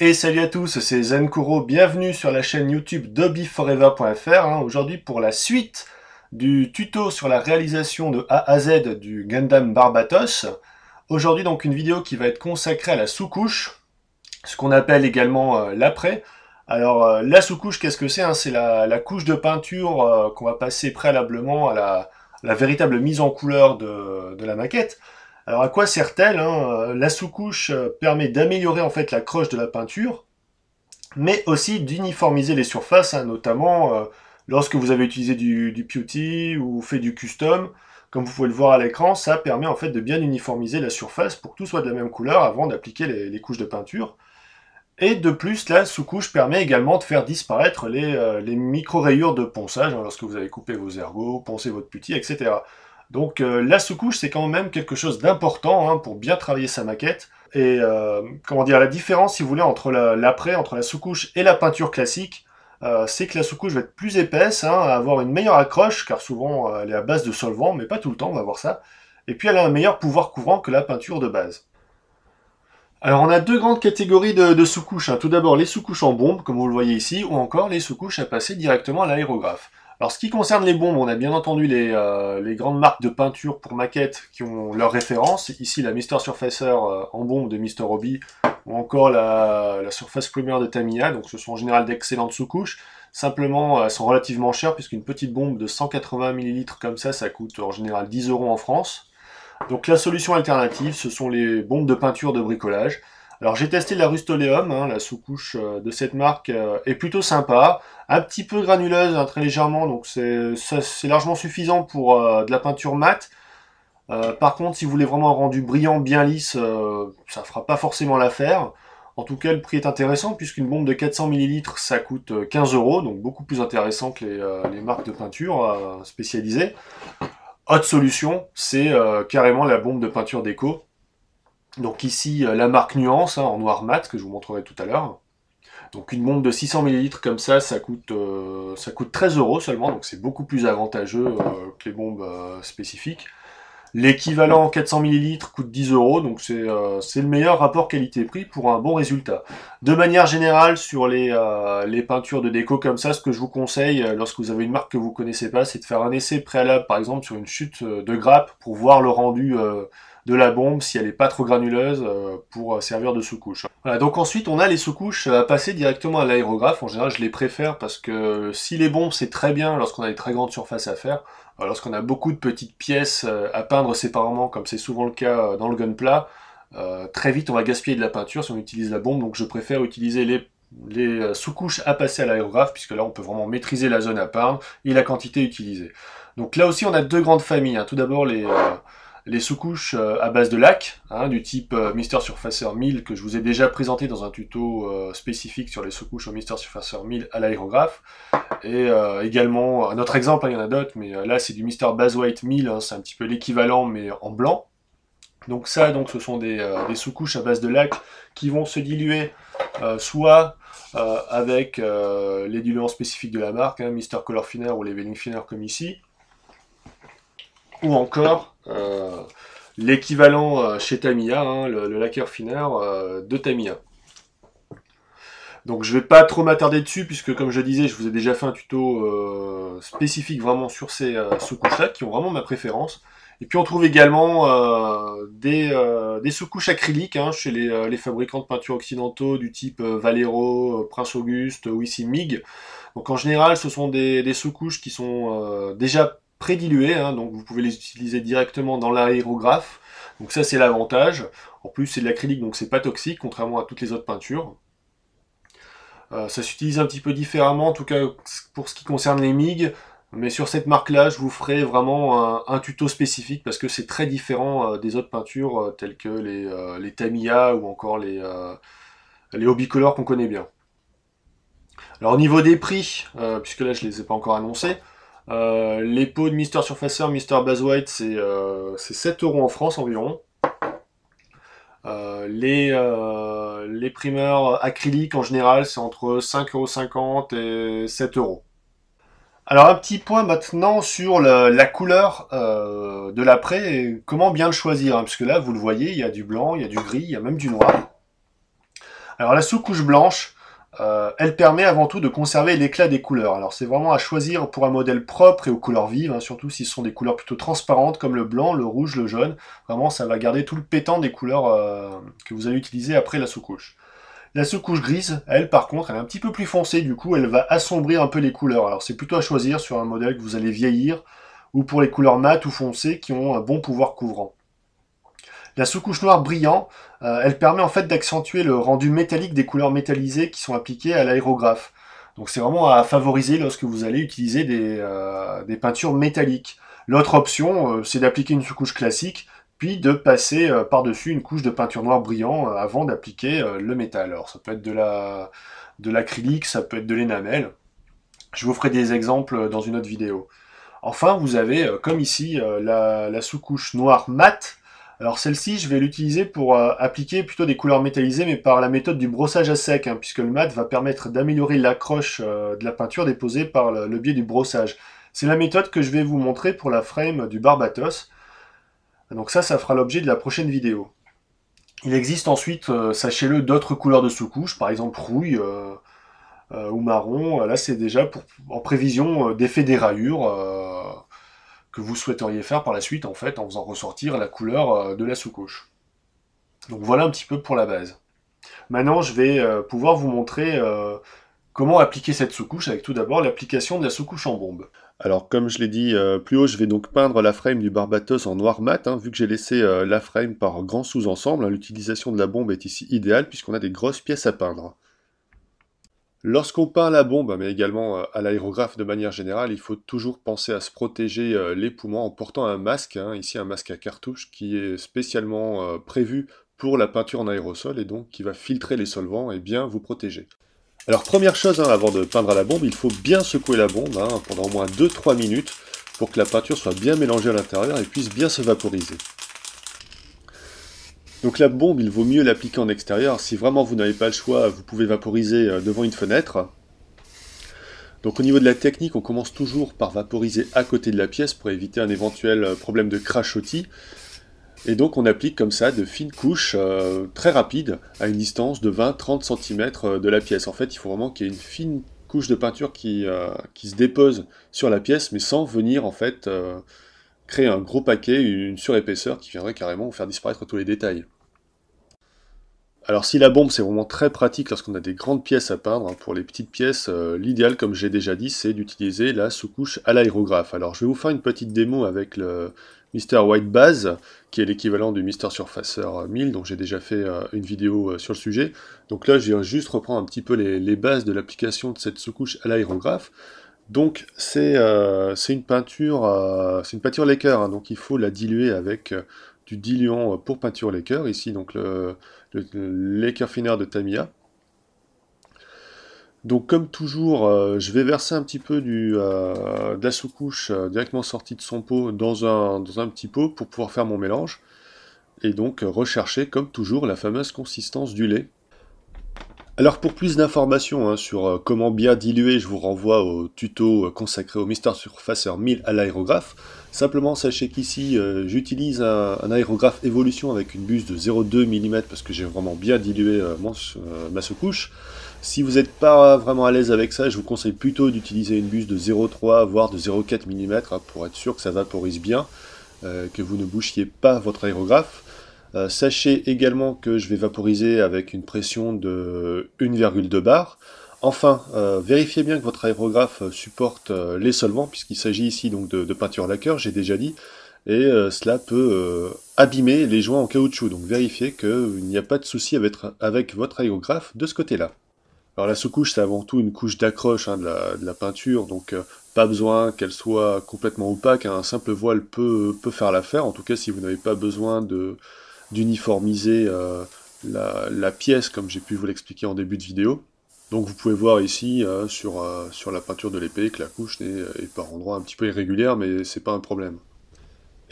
Et salut à tous, c'est Zenkuro, bienvenue sur la chaîne YouTube d'hobbyforever.fr. Aujourd'hui pour la suite du tuto sur la réalisation de A à Z du Gundam Barbatos. Aujourd'hui donc une vidéo qui va être consacrée à la sous-couche, ce qu'on appelle également l'après. Alors la sous-couche, qu'est-ce que c'est, c'est la couche de peinture qu'on va passer préalablement à la véritable mise en couleur de la maquette. Alors à quoi sert-elle, La sous-couche permet d'améliorer en fait la croche de la peinture, mais aussi d'uniformiser les surfaces, notamment lorsque vous avez utilisé du PUT ou fait du custom. Comme vous pouvez le voir à l'écran, ça permet en fait de bien uniformiser la surface pour que tout soit de la même couleur avant d'appliquer les couches de peinture. Et de plus, la sous-couche permet également de faire disparaître les micro-rayures de ponçage, lorsque vous avez coupé vos ergots, poncé votre PUT, etc. Donc la sous-couche, c'est quand même quelque chose d'important pour bien travailler sa maquette. Et comment dire, la différence, si vous voulez, entre l'après, entre la sous-couche et la peinture classique, c'est que la sous-couche va être plus épaisse, avoir une meilleure accroche, car souvent elle est à base de solvant, mais pas tout le temps, on va voir ça. Et puis elle a un meilleur pouvoir couvrant que la peinture de base. Alors on a deux grandes catégories de sous-couches. Tout d'abord les sous-couches en bombe, comme vous le voyez ici, ou encore les sous-couches à passer directement à l'aérographe. Alors ce qui concerne les bombes, on a bien entendu les grandes marques de peinture pour maquettes qui ont leur référence. Ici la Mr. Surfacer en bombe de Mr. Hobby, ou encore la Surface Primer de Tamiya. Donc ce sont en général d'excellentes sous-couches. Simplement, elles sont relativement chères, puisqu'une petite bombe de 180 ml comme ça coûte en général 10 € en France. Donc la solution alternative, ce sont les bombes de peinture de bricolage. Alors j'ai testé la Rust-Oleum, la sous-couche de cette marque est plutôt sympa, un petit peu granuleuse, très légèrement, donc c'est largement suffisant pour de la peinture mate. Par contre, si vous voulez vraiment un rendu brillant, bien lisse, ça fera pas forcément l'affaire. En tout cas, le prix est intéressant, puisqu'une bombe de 400 ml, ça coûte 15 €, donc beaucoup plus intéressant que les marques de peinture spécialisées. Autre solution, c'est carrément la bombe de peinture déco. Donc ici, la marque Nuance, en noir mat, que je vous montrerai tout à l'heure. Donc une bombe de 600 ml comme ça coûte 13 € seulement, donc c'est beaucoup plus avantageux que les bombes spécifiques. L'équivalent 400 ml coûte 10 €, donc c'est le meilleur rapport qualité-prix pour un bon résultat. De manière générale, sur les peintures de déco comme ça, ce que je vous conseille, lorsque vous avez une marque que vous connaissez pas, c'est de faire un essai préalable, par exemple, sur une chute de grappe, pour voir le rendu de la bombe, si elle n'est pas trop granuleuse, pour servir de sous-couche. Voilà, donc ensuite, on a les sous-couches à passer directement à l'aérographe. En général, je les préfère parce que si les bombes, c'est très bien lorsqu'on a des très grandes surfaces à faire, lorsqu'on a beaucoup de petites pièces à peindre séparément, comme c'est souvent le cas dans le Gunpla, très vite on va gaspiller de la peinture si on utilise la bombe, donc je préfère utiliser les sous-couches à passer à l'aérographe, puisque là on peut vraiment maîtriser la zone à peindre et la quantité utilisée. Donc là aussi on a deux grandes familles. Tout d'abord les sous-couches à base de lac, du type Mr. Surfacer 1000, que je vous ai déjà présenté dans un tuto spécifique sur les sous-couches au Mr. Surfacer 1000 à l'aérographe. Et également, un autre exemple, il y en a d'autres, mais là c'est du Mr. Bazwhite 1000, c'est un petit peu l'équivalent, mais en blanc. Donc ça, ce sont des sous-couches à base de lac qui vont se diluer soit avec les diluants spécifiques de la marque, Mr. Color Thinner ou Leveling Thinner comme ici, ou encore l'équivalent chez Tamiya, le lacquer thinner de Tamiya. Donc je vais pas trop m'attarder dessus, puisque comme je disais, je vous ai déjà fait un tuto spécifique vraiment sur ces sous-couches-là, qui ont vraiment ma préférence. Et puis on trouve également des sous-couches acryliques chez les fabricants de peinture occidentaux du type Valero, Prince Auguste ou ici MIG. Donc en général, ce sont des sous-couches qui sont déjà prédiluées, donc vous pouvez les utiliser directement dans l'aérographe. Donc ça c'est l'avantage. En plus c'est de l'acrylique, donc c'est pas toxique, contrairement à toutes les autres peintures. Ça s'utilise un petit peu différemment, en tout cas pour ce qui concerne les MIG, mais sur cette marque-là, je vous ferai vraiment un tuto spécifique, parce que c'est très différent des autres peintures telles que les Tamiya ou encore les Hobbycolor qu'on connaît bien. Alors au niveau des prix, puisque là je les ai pas encore annoncés, les pots de Mr. Surfacer, Mr. Bazwhite, c'est 7 € en France environ. Les primeurs acryliques en général c'est entre 5,50 € et 7 €. Alors un petit point maintenant sur la couleur de l'après et comment bien le choisir, puisque là vous le voyez, il y a du blanc, il y a du gris, il y a même du noir. Alors la sous-couche blanche, elle permet avant tout de conserver l'éclat des couleurs. Alors c'est vraiment à choisir pour un modèle propre et aux couleurs vives, hein, surtout si ce sont des couleurs plutôt transparentes comme le blanc, le rouge, le jaune. Vraiment ça va garder tout le pétant des couleurs que vous allez utiliser après la sous-couche. La sous-couche grise, elle par contre, elle est un petit peu plus foncée, du coup elle va assombrir un peu les couleurs. Alors c'est plutôt à choisir sur un modèle que vous allez vieillir ou pour les couleurs mates ou foncées qui ont un bon pouvoir couvrant. La sous-couche noire brillant, elle permet en fait d'accentuer le rendu métallique des couleurs métallisées qui sont appliquées à l'aérographe. Donc c'est vraiment à favoriser lorsque vous allez utiliser des peintures métalliques. L'autre option, c'est d'appliquer une sous-couche classique, puis de passer par-dessus une couche de peinture noire brillant avant d'appliquer le métal. Alors ça peut être de l'acrylique, ça peut être de l'énamel. Je vous ferai des exemples dans une autre vidéo. Enfin, vous avez, comme ici, la sous-couche noire mat. Alors celle-ci, je vais l'utiliser pour appliquer plutôt des couleurs métallisées, mais par la méthode du brossage à sec, hein, puisque le mat va permettre d'améliorer l'accroche de la peinture déposée par le biais du brossage. C'est la méthode que je vais vous montrer pour la frame du Barbatos. Donc ça fera l'objet de la prochaine vidéo. Il existe ensuite, sachez-le, d'autres couleurs de sous-couche, par exemple rouille ou marron. Là, c'est déjà en prévision d'effet des rayures que vous souhaiteriez faire par la suite, en fait, en faisant ressortir la couleur de la sous-couche. Donc voilà un petit peu pour la base. Maintenant, je vais pouvoir vous montrer comment appliquer cette sous-couche avec tout d'abord l'application de la sous-couche en bombe. Alors, comme je l'ai dit plus haut, je vais donc peindre la frame du Barbatos en noir mat, hein, vu que j'ai laissé la frame par grand sous-ensemble, hein, l'utilisation de la bombe est ici idéale puisqu'on a des grosses pièces à peindre. Lorsqu'on peint la bombe, mais également à l'aérographe de manière générale, il faut toujours penser à se protéger les poumons en portant un masque, hein, ici un masque à cartouche qui est spécialement prévu pour la peinture en aérosol et donc qui va filtrer les solvants et bien vous protéger. Alors première chose, hein, avant de peindre à la bombe, il faut bien secouer la bombe hein, pendant au moins 2-3 minutes pour que la peinture soit bien mélangée à l'intérieur et puisse bien se vaporiser. Donc la bombe, il vaut mieux l'appliquer en extérieur. Si vraiment vous n'avez pas le choix, vous pouvez vaporiser devant une fenêtre. Donc au niveau de la technique, on commence toujours par vaporiser à côté de la pièce pour éviter un éventuel problème de crachotis. Et donc on applique comme ça de fines couches très rapides à une distance de 20-30 cm de la pièce. En fait, il faut vraiment qu'il y ait une fine couche de peinture qui se dépose sur la pièce, mais sans venir en fait créer un gros paquet, une surépaisseur qui viendrait carrément faire disparaître tous les détails. Alors si la bombe c'est vraiment très pratique lorsqu'on a des grandes pièces à peindre, hein, pour les petites pièces, l'idéal comme j'ai déjà dit c'est d'utiliser la sous-couche à l'aérographe. Alors je vais vous faire une petite démo avec le Mr White Base, qui est l'équivalent du Mr Surfacer 1000, donc j'ai déjà fait une vidéo sur le sujet. Donc là je vais juste reprendre un petit peu les bases de l'application de cette sous-couche à l'aérographe. Donc c'est une peinture lacquer, hein, donc il faut la diluer avec du diluant pour peinture lacquer, ici donc le lacquer finer de Tamiya. Donc comme toujours, je vais verser un petit peu de la sous-couche directement sortie de son pot dans un petit pot pour pouvoir faire mon mélange. Et donc rechercher comme toujours la fameuse consistance du lait. Alors pour plus d'informations hein, sur comment bien diluer, je vous renvoie au tuto consacré au Mr Surfacer 1000 à l'aérographe. Simplement sachez qu'ici j'utilise un aérographe Evolution avec une buse de 0,2 mm parce que j'ai vraiment bien dilué ma sous-couche. Si vous n'êtes pas vraiment à l'aise avec ça, je vous conseille plutôt d'utiliser une buse de 0,3 voire de 0,4 mm hein, pour être sûr que ça vaporise bien, que vous ne bouchiez pas votre aérographe. Sachez également que je vais vaporiser avec une pression de 1,2 bar. Enfin, vérifiez bien que votre aérographe supporte les solvants, puisqu'il s'agit ici donc de peinture lacquer, j'ai déjà dit, et cela peut abîmer les joints en caoutchouc. Donc vérifiez qu'il n'y a pas de souci avec votre aérographe de ce côté-là. Alors la sous-couche, c'est avant tout une couche d'accroche hein, de la peinture, donc pas besoin qu'elle soit complètement opaque, hein, un simple voile peut faire l'affaire, en tout cas si vous n'avez pas besoin d'uniformiser la pièce comme j'ai pu vous l'expliquer en début de vidéo. Donc vous pouvez voir ici sur la peinture de l'épée que la couche est par endroits un petit peu irrégulière, mais c'est pas un problème.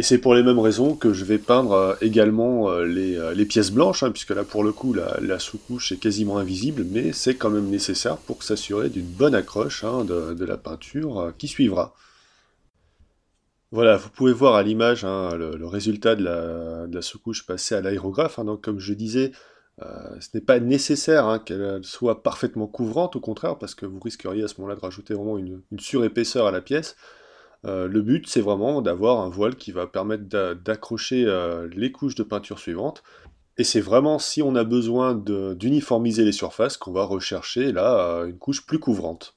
Et c'est pour les mêmes raisons que je vais peindre également les pièces blanches, hein, puisque là pour le coup la sous-couche est quasiment invisible, mais c'est quand même nécessaire pour s'assurer d'une bonne accroche hein, de la peinture qui suivra. Voilà, vous pouvez voir à l'image hein, le résultat de la sous-couche passée à l'aérographe. Hein, donc comme je disais, Ce n'est pas nécessaire hein, qu'elle soit parfaitement couvrante, au contraire, parce que vous risqueriez à ce moment-là de rajouter vraiment une surépaisseur à la pièce. Le but, c'est vraiment d'avoir un voile qui va permettre d'accrocher les couches de peinture suivantes. Et c'est vraiment si on a besoin d'uniformiser les surfaces qu'on va rechercher là une couche plus couvrante.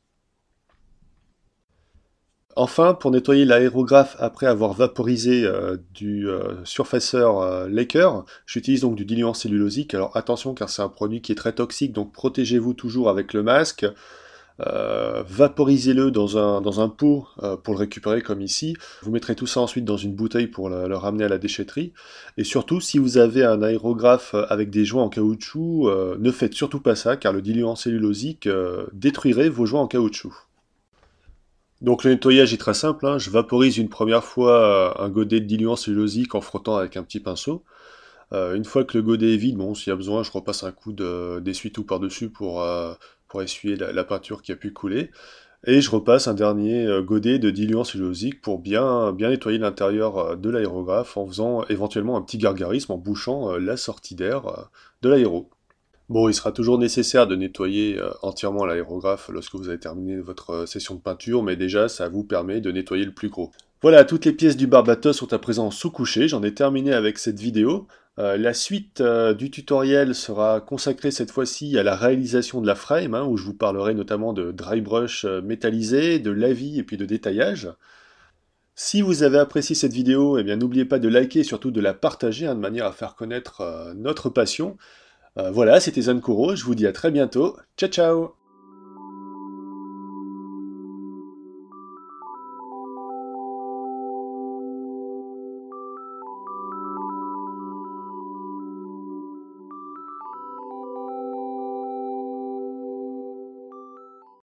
Enfin, pour nettoyer l'aérographe après avoir vaporisé du surfaceur Laker, j'utilise donc du diluant cellulosique. Alors attention car c'est un produit qui est très toxique, donc protégez-vous toujours avec le masque. Vaporisez-le dans un pot pour le récupérer comme ici. Vous mettrez tout ça ensuite dans une bouteille pour le ramener à la déchetterie. Et surtout, si vous avez un aérographe avec des joints en caoutchouc, ne faites surtout pas ça car le diluant cellulosique détruirait vos joints en caoutchouc. Donc le nettoyage est très simple, hein. Je vaporise une première fois un godet de diluant cellulosique en frottant avec un petit pinceau. Une fois que le godet est vide, bon, s'il y a besoin, je repasse un coup d'essuie-tout par-dessus pour essuyer la peinture qui a pu couler. Et je repasse un dernier godet de diluant cellulosique pour bien nettoyer l'intérieur de l'aérographe en faisant éventuellement un petit gargarisme en bouchant la sortie d'air de l'aéro. Bon, il sera toujours nécessaire de nettoyer entièrement l'aérographe lorsque vous avez terminé votre session de peinture, mais déjà, ça vous permet de nettoyer le plus gros. Voilà, toutes les pièces du Barbatos sont à présent sous-couchées, j'en ai terminé avec cette vidéo. La suite du tutoriel sera consacrée cette fois-ci à la réalisation de la frame, hein, où je vous parlerai notamment de dry brush métallisé, de lavis et puis de détaillage. Si vous avez apprécié cette vidéo, eh bien n'oubliez pas de liker et surtout de la partager, hein, de manière à faire connaître notre passion. Voilà, c'était Zankuro, je vous dis à très bientôt. Ciao ciao!